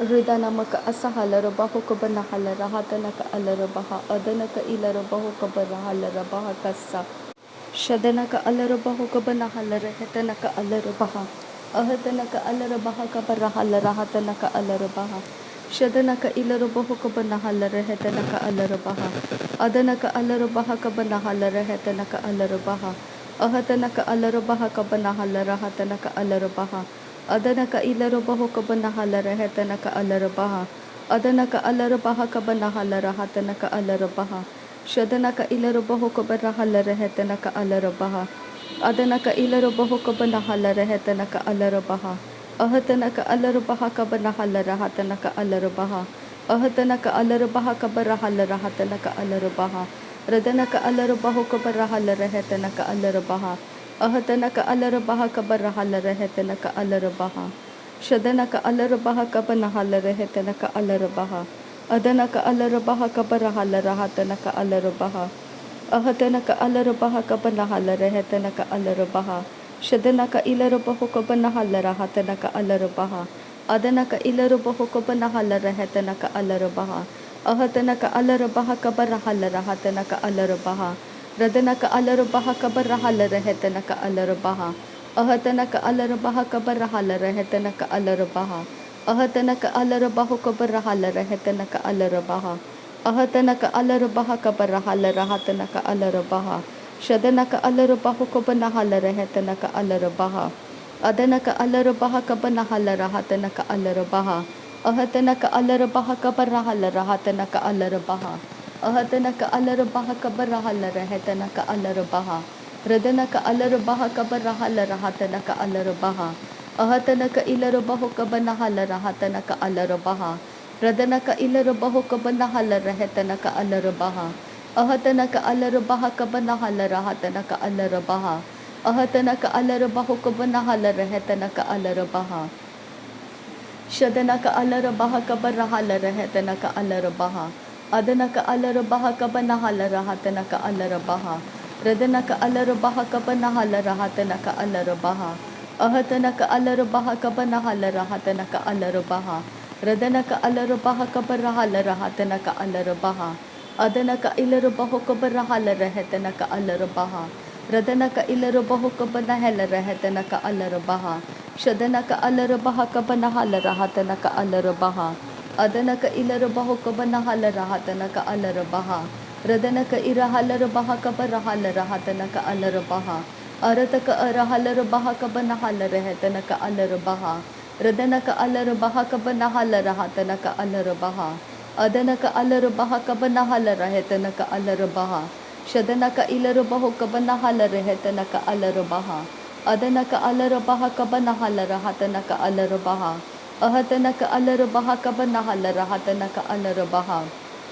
Ridanamaka asahala bahu kabanahala rahatanaka alarabaha adanaka ilarabahu kabarahala rabaha kasa shadanaka alarabahu kabanahala rahatanaka alarabaha ahatanaka alarabaha kabarahala rahatanaka alarabaha shadanaka ilarabahu kabanahala rahatanaka alarabaha adanaka alarabaha kabanahala rahatanaka alarabaha ahatanaka alarabaha kabanahala rahatanaka alarabaha adanaka ilarabahu kabanahala rahatanaka alarabaha adanaka alarabaha kabanahala rahatanaka alarabaha shadanaka ilarabahu kabanahala rahatanaka alarabaha adanaka ilarabahu kabanahala rahatanaka alarabaha ahatanaka alarabaha kabanahala rahatanaka alarabaha ahatanaka alarabaha kabarahala rahatanaka alarabaha radanaka alarabahu kabarahala rahatanaka alarabaha ahatanaka alarabaha kabarahala rahatanaka alarabaha shadanaka alarabaha kabanahala rahatanaka alarabaha adanaka alarabaha kabarahala rahatanaka alarabaha ahatanaka alarabaha kabanahala rahatanaka alarabaha shadanaka ilarabahu kabanahala rahatanaka alarabaha adanaka ilarabahu kabanahala rahatanaka alarabaha ahatanaka alarabaha kabarahala rahatanaka alarabaha radanaka alarabaha kabarahala rahatanaka alarabaha ahatanaka alarabaha kabarahala rahatanaka alarabaha ahatanaka alarabahu kabarahala rahatanaka alarabaha ahatanaka alarabaha kabarahala rahatanaka alarabaha shadanaka alarabahu kabanahala rahatanaka alarabaha adanaka alarabaha kabanahala rahatanaka alarabaha ahatanaka alarabaha kabarahala rahatanaka alarabaha ahatanaka alarabaha kabarahala rahatanaka alarabaha radanaka alarabaha kabarahala rahatanaka alarabaha ahatanaka ilarabahu kabanahala rahatanaka alarabaha radanaka ilarabahu kabanahala rahatanaka alarabaha ahatanaka alarabaha kabanahala rahatanaka alarabaha ahatanaka alarabahu kabanahala rahatanaka alarabaha shadanaka alarabaha kabarahala rahatanaka alarabaha adanaka alarabaha kabanahala rahatanaka alarabaha radanaka alarabaha kabanahala rahatanaka alarabaha ahatanaka alarabaha kabanahala rahatanaka alarabaha radanaka alarabaha kabarahala rahatanaka alarabaha adanaka ilarabahu kabarahala rahatanaka alarabaha radanaka ilarabahu kabanahala rahatanaka alarabaha shadanaka alarabaha kabanahala rahatanaka alarabaha adanaka ilarabahu kabanahala rahatanaka alarabaha radanaka irahalarabaha kabarahala rahatanaka alarabaha arataka arahalarabaha kabanahala rahatanaka alarabaha radanaka alarabaha kabanahala rahatanaka alarabaha adanaka alarabaha kabanahala rahatanaka alarabaha shadanaka ilarabahu kabanahala rahatanaka alarabaha adanaka alarabaha kabanahala rahatanaka alarabaha ahatanaka alarabaha kabanahala rahatanaka alarabaha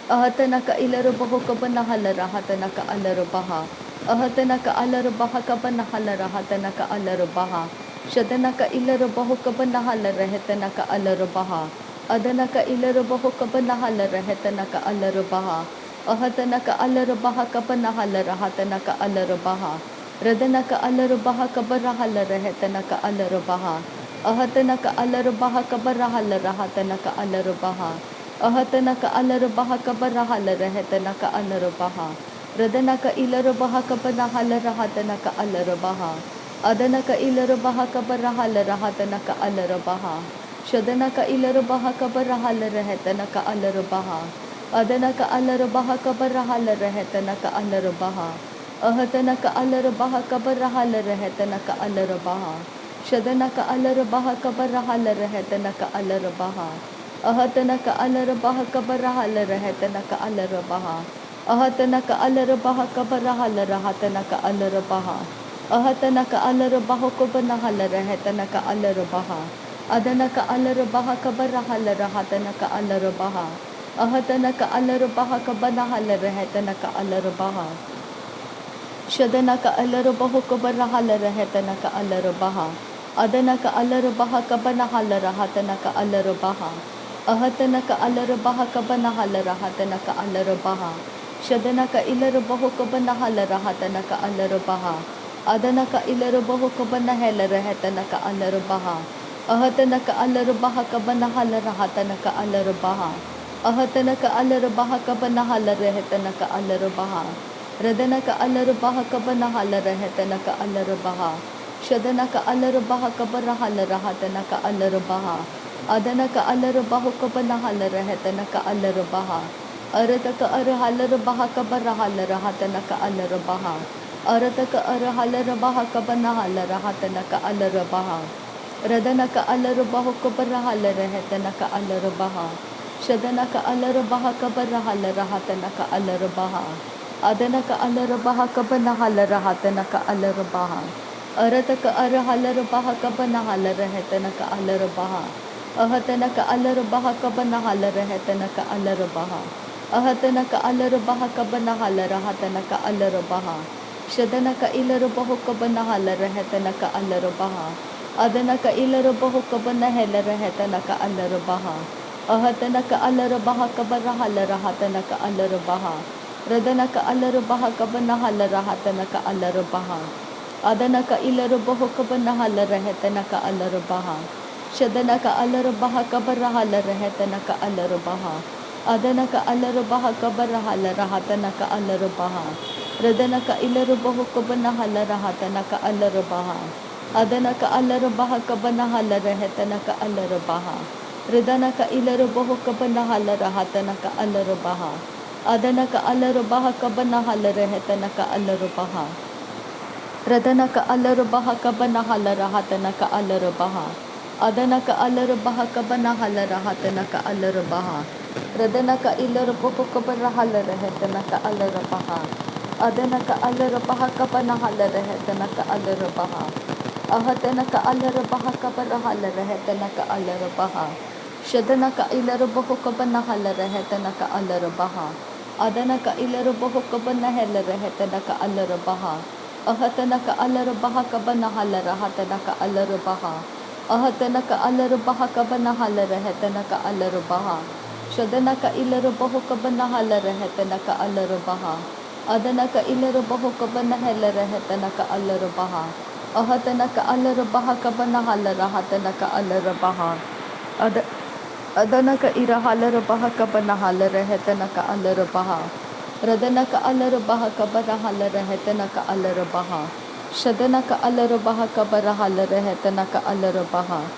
ahatanaka ilarabahu kabanahala rahatanaka alarabaha ahatanaka alarabaha kabanahala rahatanaka alarabaha shadanaka ilarabahu kabanahala rahatanaka alarabaha adanaka ilarabahu kabanahala rahatanaka alarabaha ahatanaka alarabaha kabanahala rahatanaka alarabaha radanaka alarabaha kabarahala rahatanaka alarabaha ahatanaka alarabaha kabarahala rahatanaka alarabaha ahatanaka alarabaha kabarahala rahatanaka alarabaha radanaka ilarabaha kabanahala rahatanaka alarabaha adanaka ilarabaha kabarahala rahatanaka alarabaha shadanaka ilarabaha kabarahala rahatanaka alarabaha adanaka alarabaha kabarahala rahatanaka alarabaha ahatanaka alarabaha kabarahala rahatanaka alarabaha shadanaka alarabaha kabarahala rahatanaka alarabaha ahatanaka alarabaha kabarahala rahatanaka alarabaha ahatanaka alarabaha kabarahala rahatanaka alarabaha ahatanaka alarabaha kabanahala rahatanaka alarabaha adanaka alarabaha kabarahala rahatanaka alarabaha ahatanaka alarabaha kabanahala rahatanaka alarabaha shadanaka alarabahu kabarahala rahatanaka alarabaha adanaka alarabaha kabanahala rahatanaka alarabaha ahatanaka alarabaha kabanahala rahatanaka alarabaha shadanaka ilarabahu kabanahala rahatanaka alarabaha adanaka ilarabahu kabanahala rahatanaka alarabaha Ahatana ka alarabaha ka banahala rahatana ka alarabaha. Ahatana ka alarabaha ka banahala rehetana ka alarabaha. Radana ka alarabaha ka banahala rehetana ka alarabaha. Shadana ka alarabaha ka banahala rahatana ka alarabaha. Adana ka alarabahu ka banahala rehetana ka alarabaha. Arata ka arahalarabaha ka banahala rahatana ka alarabaha. Arata ka arahalarabaha ka banahala rahatana ka alarabaha. Radana ka alarabahu ka banahala rehetana ka alarabaha. Shadana ka alarabaha ka banahala rahatana ka alarabaha. Adana ka alarabaha ka banahala rahatana ka alarabaha. Arata ka arahalarabaha ka banahala rehetana ka alarabaha. Ahatana ka alarabaha ka banahala rehetana ka alarabaha. Ahatana ka alarabaha ka banahala rahatana ka alarabaha. Shadana ka ilarabahu ka banahala rehetana ka alarabaha. Adana ka ilarabahu ka banahela rehetana ka alarabaha. Ahatana ka alarabaha ka banahala rahatana ka alarabaha. Radana ka alarabaha ka banahala rahatana ka alarabaha. Adana ka ilarabahu ka banahala rehetana ka alarabaha. Shadana ka alarabaha ka banahala rehetana ka alarabaha. Adana ka alarabaha ka banahala rahatana ka alarabaha. Radana ka ilarabahu ka banahala rahatana ka alarabaha. Adana ka alarabaha ka banahala rehetana ka alarabaha. Radana ka ilarabahu ka banahala rahatana ka alarabaha. Adana ka alarabaha ka banahala rehetana ka alarabaha. Radana ka alarabaha ka banahala rahatana ka alarabaha. Adana ka alarabaha ka banahala rahatana ka alarabaha. Radana ka ilarabahu ka banahala rehetana ka alarabaha. Adana ka alarabaha ka banahala rehetana ka alarabaha. Ahatana ka alarabaha ka banahala rehetana ka alarabaha. Shadana ka ilarabahu ka banahala rehetana ka alarabaha. Adana ka ilarabahu ka banahela rehetana ka alarabaha. Ahatana ka alarabaha ka banahala rahatana ka alarabaha. Ahatana ka alarabaha ka banahala rehetana ka alarabaha. Shadana ka ilarabahu ka banahala rehetana ka alarabaha. Adana ka ilarabahu ka banahela rehetana ka alarabaha. Ahatana ka alarabaha ka banahala rahatana ka alarabaha. Adana ka irahalarabaha ka banahala rehetana ka alarabaha. Radana ka alarabaha ka banahala rehetana ka alarabaha. Shadana ka alarabaha ka banahala rehetana ka alarabaha.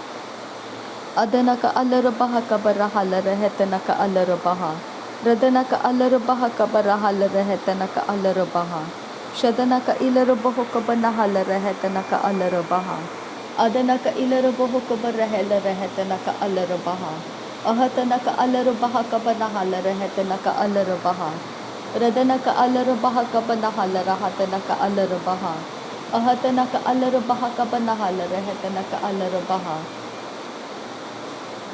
Adana ka alarabaha ka banahala rehetana ka alarabaha. Radana ka alarabaha ka banahala rehetana ka alarabaha. Shadana ka ilarabahu ka banahala rehetana ka alarabaha. Adana ka ilarabahu ka banahela rehetana ka alarabaha. Ahatana ka alarabaha ka banahala rehetana ka alarabaha. Radana ka alarabaha ka banahala rahatana ka alarabaha. Ahatana ka alarabaha ka banahala rehetana ka alarabaha.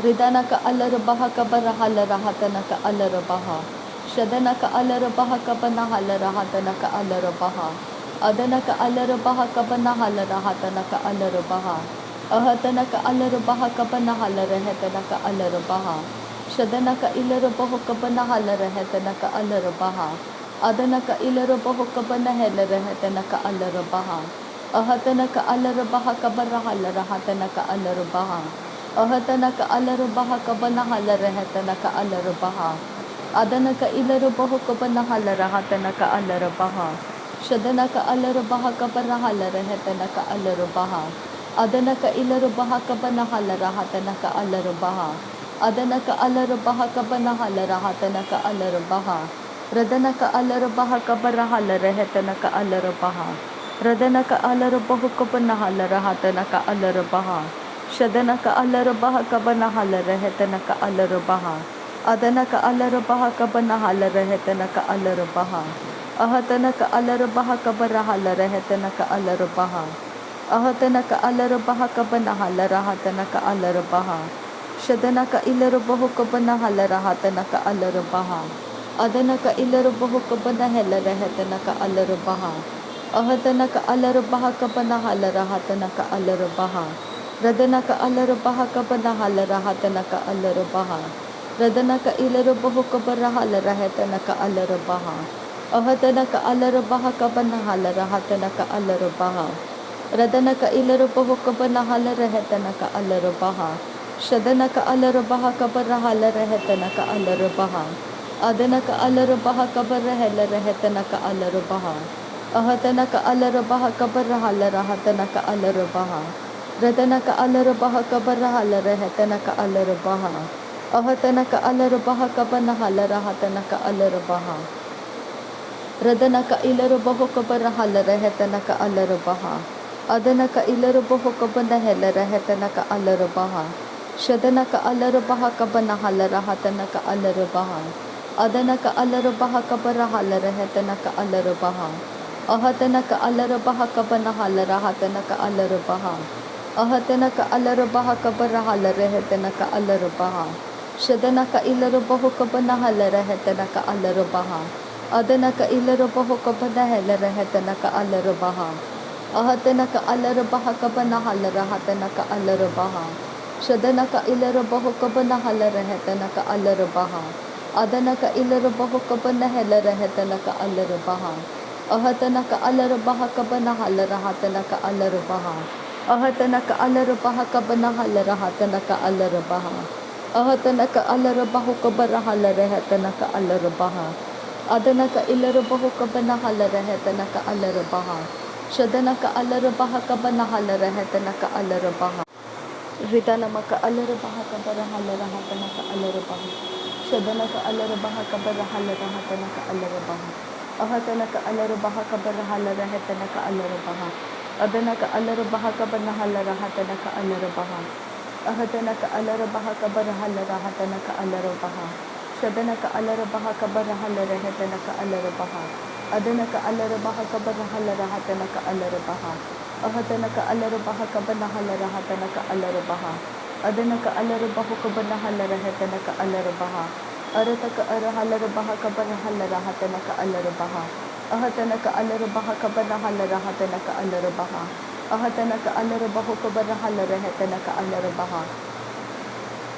Ridana ka alarabaha ka banahala rahatana ka alarabaha. Shadana ka alarabaha ka banahala rahatana ka alarabaha. Adana ka alarabaha ka banahala rahatana ka alarabaha. Ahatana ka alarabaha ka banahala rehetana ka alarabaha. Shadana ka ilarabahu ka banahala rehetana ka alarabaha. Adana ka ilarabahu ka banahela rehetana ka alarabaha. Ahatana ka alarabaha ka banahala rahatana ka alarabaha. Ahatana ka alarabaha ka banahala rehetana ka alarabaha. Adana ka ilarabahu ka banahala rahatana ka alarabaha. Shadana ka alarabaha ka banahala rehetana ka alarabaha. Adana ka ilarabaha ka banahala rahatana ka alarabaha. Adana ka alarabaha ka banahala rahatana ka alarabaha. Radana ka alarabaha ka banahala rehetana ka alarabaha. Radana ka alarabahu ka banahala rahatana ka alarabaha. Shadana ka alarabaha ka banahala rehetana ka alarabaha. Adana ka alarabaha ka banahala rehetana ka alarabaha. Ahatana ka alarabaha ka banahala rehetana ka alarabaha. Ahatana ka alarabaha ka banahala rahatana ka alarabaha. Shadana ka ilarabahu ka banahala rahatana ka alarabaha. Adana ka ilarabahu ka banahela rehetana ka alarabaha. Ahatana ka alarabaha ka banahala rahatana ka alarabaha. Radana ka alarabaha ka banahala rahatana ka alarabaha. Radana ka ilarabahu ka banahala rahatana ka alarabaha. Ahatana ka alarabaha ka banahala rahatana ka alarabaha. Radanaka ilarubaho kabanahala rehetanaka alarabaha. Shadanaka alarabaha kabarahala rehetanaka alarabaha. Adanaka alarabaha kabarahela rehetanaka alarabaha. Ahatanaka alarabaha kabarahala rahatanaka alarabaha. Radanaka alarabaha kabarahala rehetanaka alarabaha. Ahatanaka alarabaha kabanahala rahatanaka alarabaha. Radanaka ilarubaho kabarahala rehetanaka alarabaha. Adanaka ilarubaho kabanahela rehetanaka alarabaha. Shadanaka alarabaha kabanahala rahatanaka alarabaha. Adanaka alarabaha kabarahala rehetanaka alarabaha. Ahatanaka alarabaha kabanahala rahatanaka alarabaha. Ahatanaka alarabaha kabarahala rehetanaka alarabaha. Shadanaka ilarubaho kabanahala rehetanaka alarabaha. Adanaka ilarubaho kabanahela rehetanaka alarabaha. Ahatanaka alarabaha kabanahala rahatanaka alarabaha. Shadanaka ilarabaho kabanahala rehetanaka alarabaha. Adanaka ilarabaho kabanahela rehetanaka alarabaha. Ahatanaka alarabaha kabanahala rahatanaka alarabaha. Ahatanaka alarabaha kabanahala rahatanaka alarabaha. Ahatanaka alarabaho kabarahala rehetanaka alarabaha. Adanaka ilarabaho kabanahala rehetanaka alarabaha. Shadanaka alarabaha kabanahala rehetanaka alarabaha. Ritanamaka alarabaha kabarahala rahatanaka alarabaha. Shadanaka alarabaha kabarahala rahatanaka alarabaha. Ahatanaka alarabaha kabarahala rehetanaka alarabaha. Adanaka alarabaha kabanahala rahatanaka alarabaha. Ahatanaka alarabaha kabarahala rahatanaka alarabaha. Shadanaka alarabaha kabarahala rehetanaka alarabaha. Adanaka alarabaha kabarahala rahatanaka alarabaha. Ahatanaka alarabaha kabanahala rahatanaka alarabaha. Adanaka alarabahu kabanahala rehetanaka alarabaha. Arataka arahalarabaha kabarahala rahatanaka alarabaha. Ahatanaka alarabaha kabanahala rahatanaka alarabaha. Ahatanaka alarabahu kabarahala rehetanaka alarabaha.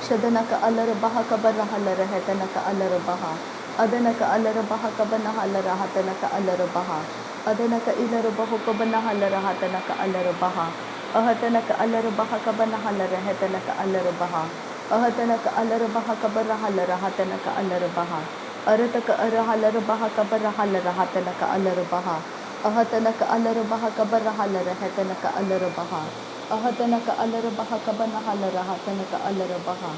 Shadanaka alarabaha kabarahala rehetanaka alarabaha. Adanaka alarabaha kabanahala rahatanaka alarabaha. Adanaka ilarabahu kabanahala rahatanaka alarabaha. Ahatanaka alarabaha kabanahala rehetanaka alarabaha. Ahatanaka alarabaha kabarahala rahatanaka alarabaha. Arataka arahalarabaha kabarahala rahatanaka alarabaha. Ahatanaka alarabaha kabarahala rehetanaka alarabaha. Ahatanaka alarabaha kabanahala rahatanaka alarabaha.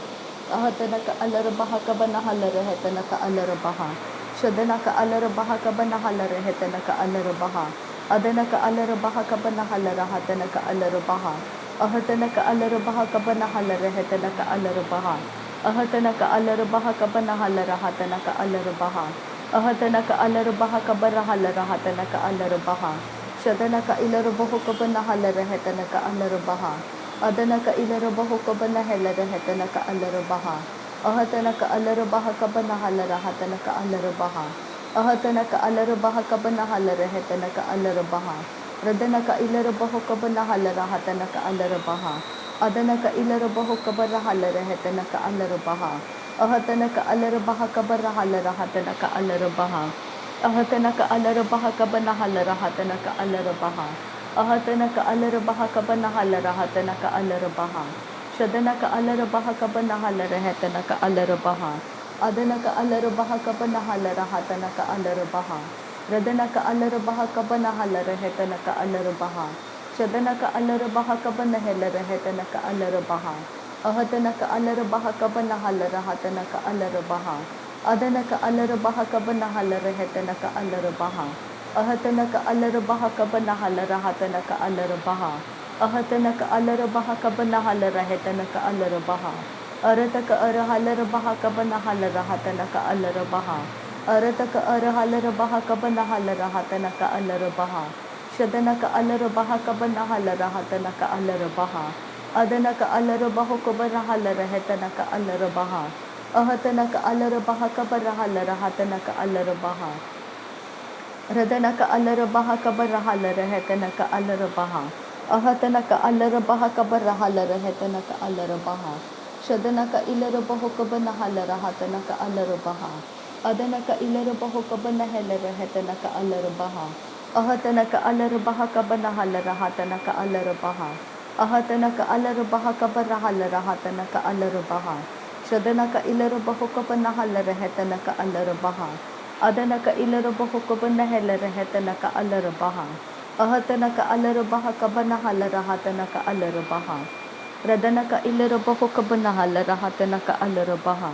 Ahatanaka alarabaha kabanahala rehetanaka alarabaha. Shadanaka alarabaha kabanahala rehetanaka alarabaha. Adanaka alarabaha kabanahala rahatanaka alarabaha. Ahatanaka alarabaha kabanahala rehetanaka alarabaha. Ahatanaka alarabaha kabanahala rahatanaka alarabaha. Ahatanaka alarabaha kabarahala rahatanaka alarabaha. Shadanaka ilarabahu kabanahala rehetanaka alarabaha. Adanaka ilarabahu kabanahela rehetanaka alarabaha. Ahatanaka alarabaha kabanahala rahatanaka alarabaha. Ahatanaka alarabaha kabanahala rehetanaka alarabaha. Radanaka ilarabahu kabanahala rahatanaka alarabaha. Adanaka ilarabahu kabarahala rehetanaka alarabaha. Ahatanaka alarabaha kabarahala rahatanaka alarabaha. Ahatanaka alarabaha kabanahala rahatanaka alarabaha. Ahatanaka alarabaha kabanahala rahatanaka alarabaha. Shadanaka alarabaha kabanahala rehetanaka alarabaha. Adanaka alarabaha kabanahala rahatanaka alarabaha. Radanaka alarabaha kabanahala rehetanaka alarabaha. Shadanaka alarabaha kabanahela rehetanaka alarabaha. Ahatanaka alarabaha kabanahala rahatanaka alarabaha. Adanaka alarabaha kabanahala rehetanaka alarabaha. Ahatanaka alarabaha kabanahala rahatanaka alarabaha. Ahatanaka alarabaha kabanahala rehetanaka alarabaha. Arataka arahalarabaha kabanahala rahatanaka alarabaha. Arataka arahalarabaha kabanahala rahatanaka alarabaha. Shadanaka alarabaha kabanahala rahatanaka alarabaha. Adanaka alarabahu kabanahala rehetanaka alarabaha. Ahatanaka alarabaha kabarahala rahatanaka alarabaha. Radanaka alarabaha kabarahala rehetanaka alarabaha. Ahatanaka alarabaha kabarahala rehetanaka alarabaha. Shadanaka ilarabahu kabanahala rahatanaka alarabaha. Adanaka ilarabahu kabanahela rehetanaka alarabaha. अहतनक अलरबाह कबनहल राहतनक अलरबाह अहतनक अलरबाह कबरहल राहतनक अलरबाह शदनक इलरबाह कबनहल रहतनक अलरबाह अदनक इलरबाह कबनहल रहतनक अलरबाह अहतनक अलरबाह कबनहल राहतनक अलरबाह रदनक इलरबाह कबनहल राहतनक अलरबाह।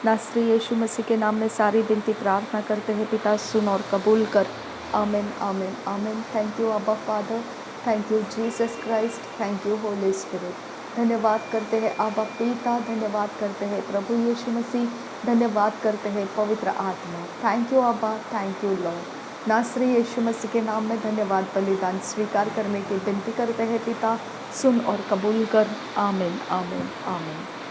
नासरी यीशु मसीह के नाम में सारी विनती प्रार्थना करते हैं पिता, सुन और कबूल कर। आमीन आमीन आमीन। थैंक यू अब्बा father, thank you Jesus Christ, thank you Holi spirit. धन्यवाद करते हैं अब्बा पिता, धन्यवाद करते हैं प्रभु यीशु मसीह, धन्यवाद करते हैं पवित्र आत्मा। थैंक यू अब्बा, थैंक यू लॉर्ड। नासरी यीशु मसीह के नाम में धन्यवाद बलिदान स्वीकार करने की विनती करते हैं पिता, सुन और कबूल कर। आमीन आमीन आमीन।